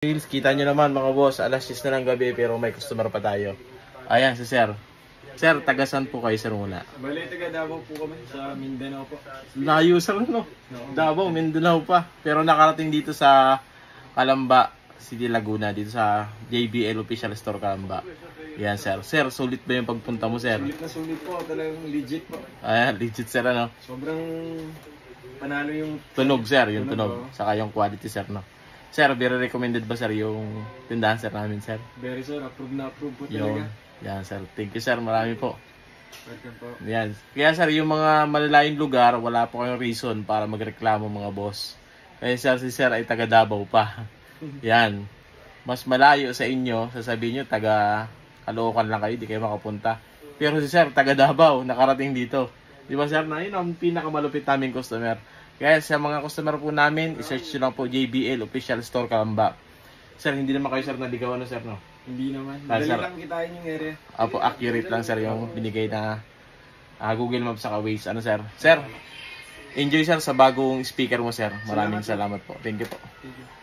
Reels, kita nyo naman mga boss, alas 6 na ng gabi pero may customer pa tayo. Ayan si Sir. Sir, tagasan po kayo Sir muna? Bali, taga Davao po kami sa Mindanao po. Layo Sir no? Davao, Mindanao pa. Pero nakarating dito sa Calamba, City Laguna, dito sa JBL Official Store Calamba. Ayan Sir. Sir, sulit ba yung pagpunta mo Sir? Sulit na sulit po, talagang legit po. Ayan, legit Sir ano? Sobrang panalo yung Tunog Sir, yung Tunog, tunog. Saka yung quality Sir no? Sir, very recommended ba Sir yung tindahan Sir namin Sir? very sir, approve na approve po Yung, talaga. yan Sir. Thank you Sir, marami po. Welcome po. Yan. Kaya Sir, yung mga malalayong lugar, wala po kayong reason para magreklamo mga boss. Kaya Sir, si Sir ay taga Davao pa. Yan. Mas malayo sa inyo, sasabihin nyo, taga Caloocan lang kayo, di kayo makapunta. Pero si Sir, taga Davao, nakarating dito. Di ba Sir, na yun ang pinakamalupit naming customer. Kaya sa mga customer po namin, i-search nyo lang po JBL Official Store Calamba. Sir, hindi naman kayo Sir naligawan na Sir, no? Hindi naman. Ah, Dali sir. lang kitain yung area. Apo, accurate lang Sir yung binigay na Google Maps sa Waze. Ano Sir? Sir, enjoy Sir sa bagong speaker mo Sir. Maraming salamat po. Thank you po. Thank you.